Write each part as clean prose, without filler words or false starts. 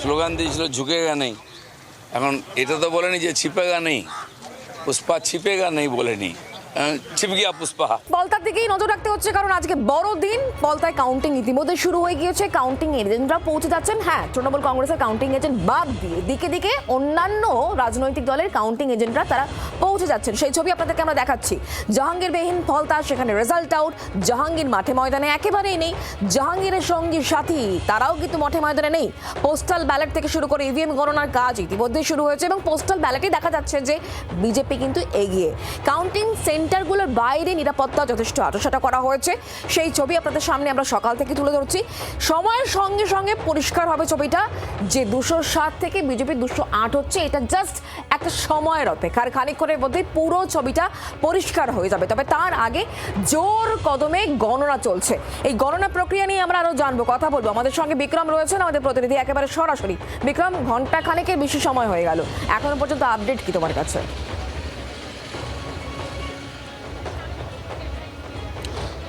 Slogan দিয়েছিল ঝুঁকেগা নেই, এখন এটা তো বলেনি যে ছিপেগা নেই, পুষ্পা ছিপেগা নেই বলেনি, ছিপ গিয়া পুষ্পা। পলতার দিকেই নজর রাখতে হচ্ছে, কারণ আজকে বড় দিন। পলতায় কাউন্টিং ইতিমধ্যে শুরু হয়ে গিয়েছে, কাউন্টিং এজেন্টরা পৌঁছে যাচ্ছেন। হ্যাঁ, তৃণমূল কংগ্রেসের কাউন্টিং এজেন্ট বাদ দিয়ে দিকে দিকে অন্যান্য রাজনৈতিক দলের কাউন্টিং এজেন্টরা তারা পৌঁছে যাচ্ছেন। সেই ছবি আপনাদেরকে আমরা দেখাচ্ছি। জাহাঙ্গীরবিহীন ফলতা, সেখানে রেজাল্ট আউট। জাহাঙ্গীর মাঠে ময়দানে একেবারেই নেই। জাহাঙ্গীরের সঙ্গী সাথী তারাও কিন্তু মাঠে ময়দানে নেই। পোস্টাল ব্যালট থেকে শুরু করে ইভিএম গণনার কাজ ইতিমধ্যে শুরু হয়েছে এবং পোস্টাল ব্যালটেই দেখা যাচ্ছে যে বিজেপি কিন্তু এগিয়ে। কাউন্টিং সেন্টারগুলোর বাইরে নিরাপত্তা যথেষ্ট আঁটোসাঁটা করা হয়েছে। সেই ছবি আপনাদের সামনে আমরা সকাল থেকে তুলে ধরছি। সময়ের সঙ্গে সঙ্গে পরিষ্কার হবে ছবিটা যে 207 থেকে বিজেপি 208 হচ্ছে। এটা জাস্ট একটা সময়ের অপেক্ষা, আর খানিকক্ষণের মধ্যে পুরো ছবিটা পরিষ্কার হয়ে যাবে। তবে তার আগে জোর কদমে গণনা চলছে। এই গণনা প্রক্রিয়া নিয়ে আমরা আরো জানবো, কথা বলবো। আমাদের সঙ্গে বিক্রম রয়েছেন, আমাদের প্রতিনিধি একেবারে সরাসরি। বিক্রম, ঘন্টা খানেকের বেশি সময় হয়ে গেল, এখনো পর্যন্ত আপডেট কি তোমার কাছে?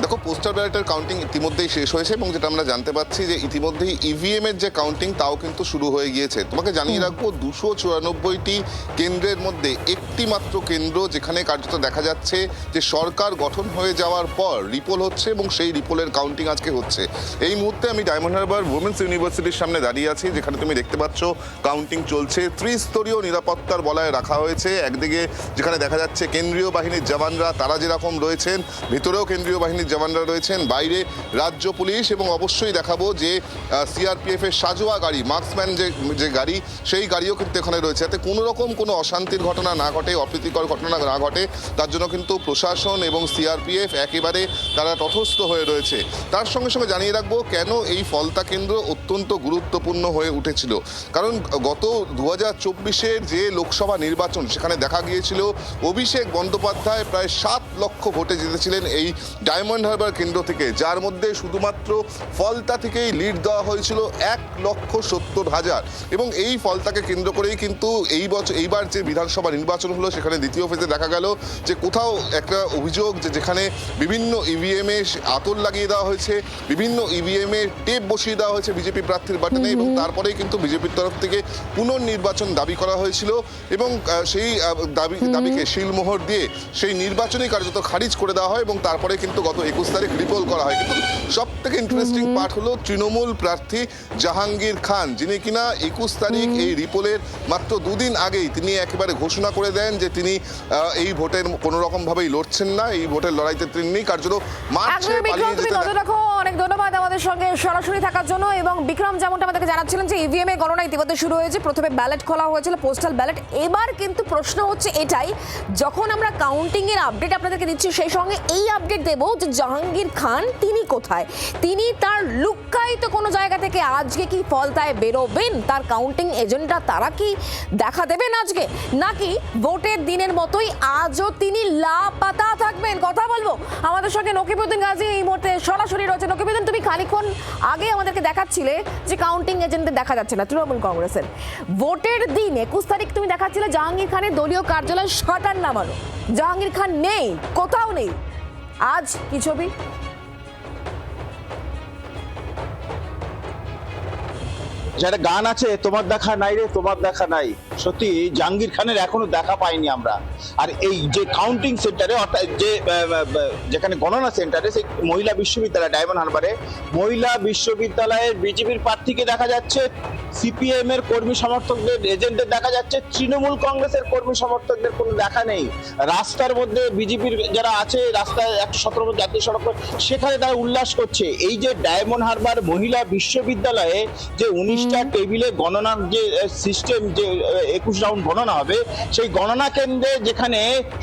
দেখো, পোস্টাল ব্যালটের কাউন্টিং ইতিমধ্যেই শেষ হয়েছে এবং যেটা আমরা জানতে পাচ্ছি যে ইতিমধ্যেই ইভিএম এর যে কাউন্টিং তাও কিন্তু শুরু হয়ে গিয়েছে। তোমাকে জানিয়ে রাখবো 294টি কেন্দ্রের মধ্যে একটি মাত্র কেন্দ্র যেখানে কার্যত দেখা যাচ্ছে যে সরকার গঠন হয়ে যাওয়ার পর রিপোল হচ্ছে এবং সেই রিপোলের কাউন্টিং আজকে হচ্ছে। এই মুহূর্তে আমি ডায়মন্ড হারবার উইমেন্স ইউনিভার্সিটির সামনে দাঁড়িয়ে আছি, যেখানে তুমি দেখতে পাচ্ছ কাউন্টিং চলছে। ত্রিস্তরীয় নিরাপত্তার বলয়ে রাখা হয়েছে। একদিকে যেখানে দেখা যাচ্ছে কেন্দ্রীয় বাহিনীর জওয়ানরা তারা যেরকম রয়েছেন, ভেতরেও কেন্দ্রীয় বাহিনীর জওয়ানরা রয়েছেন, বাইরে রাজ্য পুলিশ এবং অবশ্যই দেখাবো যে সিআরপিএফ এর সাজোয়া গাড়ি, মার্কসম্যান যে গাড়ি, সেই গাড়িও কিন্তু এখানে রয়েছে, যাতে কোনো রকম কোনো অশান্তির ঘটনা না ঘটে, অপ্রীতিকর ঘটনা না ঘটে, তার জন্য কিন্তু প্রশাসন এবং সিআরপিএফ একেবারে তারা তটস্থ হয়ে রয়েছে। তার সঙ্গে সঙ্গে জানিয়ে রাখবো কেন এই ফলতা কেন্দ্র অত্যন্ত গুরুত্বপূর্ণ হয়ে উঠেছিল। কারণ গত 2024-এর যে লোকসভা নির্বাচন, সেখানে দেখা গিয়েছিল অভিষেক বন্দ্যোপাধ্যায় প্রায় 7 লক্ষ ভোটে জিতেছিলেন এই ডায়মন্ড হারবার কেন্দ্র থেকে, যার মধ্যে শুধুমাত্র ফলতা থেকেই লিড দেওয়া হয়েছিল 1,70,000। এবং এই ফলতাকে কেন্দ্র করেই কিন্তু এইবার যে বিধানসভা নির্বাচন হলো, সেখানে দ্বিতীয় ফেজে দেখা গেল যে কোথাও একটা অভিযোগ যে যেখানে বিভিন্ন ইভিএমে আতর লাগিয়ে দেওয়া হয়েছে, বিভিন্ন ইভিএমে টেপ বসিয়ে দেওয়া হয়েছে বিজেপি প্রার্থীর বাটনে, এবং তারপরেই কিন্তু বিজেপির তরফ থেকে পুনর্নির্বাচন দাবি করা হয়েছিল এবং সেই দাবিকে শিলমোহর দিয়ে সেই নির্বাচনী কার্যত খারিজ করে দেওয়া হয় এবং তারপরে কিন্তু গত 21 তারিখ রিপোল করা হয়। কিন্তু সব থেকে ইন্টারেস্টিং পার্ট হলো তৃণমূল প্রার্থী জাহাঙ্গীর খান, যিনি কিনা 21 তারিখ এই রিপোলের মাত্র 2 দিন আগেই তিনি একেবারে ঘোষণা করে দেন যে তিনি এই ভোটের কোনো রকম ভাবেই লড়ছেন না, এই ভোটের লড়াইতে তিনি নেই, কার্যত মাঠ ছেড়ে পালিয়ে যেতে। অনেক ধন্যবাদ আমাদের সঙ্গে সরাসরি থাকার জন্য। এবং বিক্রম, যেমনটা আমাদেরকে জানাচ্ছিলেন যে ইভিএম এর গণনা ইতিমধ্যে শুরু হয়েছে। প্রথমে ব্যালট খোলা হয়েছিল, পোস্টাল ব্যালট। এবার কিন্তু প্রশ্ন হচ্ছে এটাই, যখন আমরা কাউন্টিং এর আপডেট আপনাদেরকে দিচ্ছি, সেই সঙ্গে এই আপডেট দেব যে জাহাঙ্গীর খান তিনি কোথায়। তিনি তার লুক্কায়িত কোনো জায়গা থেকে আজকে কি ফলতায় বেরোবেন? তার কাউন্টিং এজেন্টরা তারা কি দেখা দেবেন আজকে, নাকি ভোটের দিনের মতোই আজও তিনি লাপাতা থাকবেন? কথা বলবো আমাদের সঙ্গে নকিবউদ্দিন গাজী এই মুহূর্তে সরাসরি রয়েছে। নকিবউদ্দিন, তুমি খানিকক্ষণ আগে আমাদেরকে দেখাচ্ছিলে যে কাউন্টিং এজেন্টদের দেখা যাচ্ছে না তৃণমূল কংগ্রেসের। ভোটের দিন 21 তারিখ তুমি দেখাচ্ছিলে জাহাঙ্গীর খানের দলীয় কার্যালয় শাটার নামানো, জাহাঙ্গীর খান নেই, কোথাও নেই। আজ কি ছবি? যেটা গান আছে, তোমার দেখা নাই রে তোমার দেখা নাই, সত্যি জাহাঙ্গীর খানের এখনো দেখা পাইনি আমরা। আর এই যে কাউন্টিং সেন্টারে, অর্থাৎ যে যেখানে গণনা সেন্টারে, সেই মহিলা বিশ্ববিদ্যালয় ডায়মন্ড হারবারে মহিলা বিশ্ববিদ্যালয়ের বিজেপির প্রার্থীকে দেখা যাচ্ছে, সিপিএম এর কর্মী সমর্থকদের এজেন্টদের দেখা যাচ্ছে, তৃণমূল কংগ্রেসের কর্মী সমর্থকদের কোনো দেখা নেই। রাস্তার মধ্যে বিজেপির যারা আছে, রাস্তায় 117 জাতীয় সড়ক, সেখানে তারা উল্লাস করছে। এই যে ডায়মন্ড হারবার মহিলা বিশ্ববিদ্যালয়ে যে 19টা টেবিলে গণনার যে সিস্টেম, যে 21 রাউন্ড গণনা হবে, সেই গণনা কেন্দ্রে যেখানে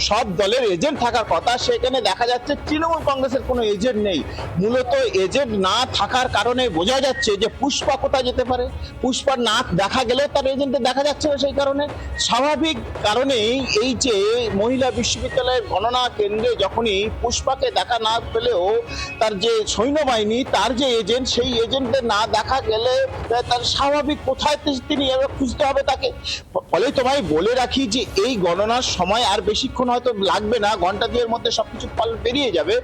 সব দলের এজেন্ট থাকার কথা, সেখানে দেখা যাচ্ছে তৃণমূল কংগ্রেসের কোনো এজেন্ট নেই। মূলত এজেন্ট না থাকার কারণে বোঝা যাচ্ছে যে পুষ্পা কোথায় যেতে পারে। পুষ্পার না দেখা গেলেও তার এজেন্টে দেখা যাচ্ছে না। সেই কারণে স্বাভাবিক কারণেই এই যে মহিলা বিশ্ববিদ্যালয়ের গণনা কেন্দ্রে যখনই পুষ্পাকে দেখা না পেলেও তার যে সৈন্যবাহিনী, তার যে এজেন্ট, সেই এজেন্টদের না দেখা গেলে তার স্বাভাবিক, কোথায় তিনি এবার খুঁজতে হবে তাকে। ফলে তোমায় বলে রাখি যে এই গণনার সময় আর বেশিক্ষণ হয়তো লাগবে না, ঘন্টা দুয়ের মধ্যে সবকিছু ফল বেরিয়ে যাবে।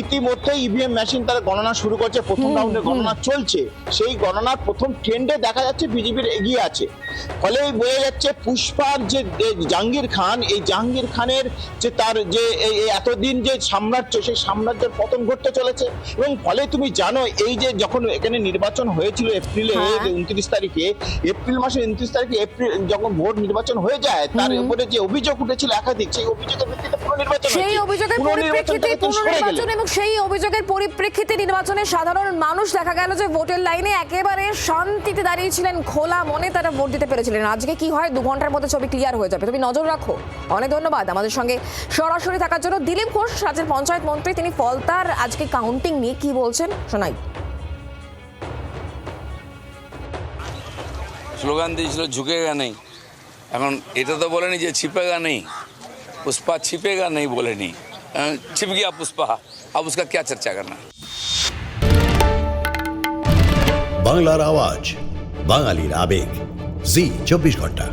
ইতিমধ্যে ইভিএম মেশিন তারা গণনা শুরু করছে, প্রথম রাউন্ডে গণনা চলছে। সেই গণনার প্রথম ট্রেন্ডে দেখা যাচ্ছে বিজেপির এগিয়ে আছে। ফলে বোঝা যাচ্ছে পুষ্পার যে জাহাঙ্গীর খান, এই জাহাঙ্গীর খানের যে তার যে এতদিন যে সাম্রাজ্য, সেই সাম্রাজ্যের পতন ঘটতে চলেছে। এবং ফলে তুমি জানো এই যে যখন এখানে নির্বাচন হয়েছিল এপ্রিলে 29 তারিখে, এপ্রিল মাসের 29 তারিখে যখন ভোট নির্বাচন হয়ে যায়, তার উপরে যে অভিযোগ উঠেছিল একাধিক, সেই অভিযোগের ভিত্তিতে পুনর্নির্বাচন সেই অভিযোগের পরিপ্রেক্ষিতে পুনর্নির্বাচন এবং সেই অভিযোগের পরিপ্রেক্ষিতে নির্বাচনে সাধারণ মানুষ দেখা গেল যে ভোটের লাইনে একেবারে শান্তিতে দাঁড়িয়েছিলেন, খোলা মনে তারা ভোট দিতে পেরেছিলেন। আজকে কি হয় 2 ঘন্টার মধ্যে ছবি ক্লিয়ার হয়ে যাবে, তুমি নজর রাখো। অনেক ধন্যবাদ আমাদের সঙ্গে সরাসরি থাকার জন্য। দিলীপ ঘোষ রাজ্যের পঞ্চায়েত মন্ত্রী, তিনি ফলতার আজকে কাউন্টিং নিয়ে কি বলছেন শোনাই। স্লোগান দিয়েছিল ঝুঁকেগা নেই, এখন এটা তো বলেনি যে छिपेगा नहीं, पुष्पा छिपेगा नहीं बोलेनी, छिप गया पुष्पा, अब उसका क्या चर्चा करना। বাংলার আওয়াজ, বাঙালির আবেগ, জি 24 ঘন্টা।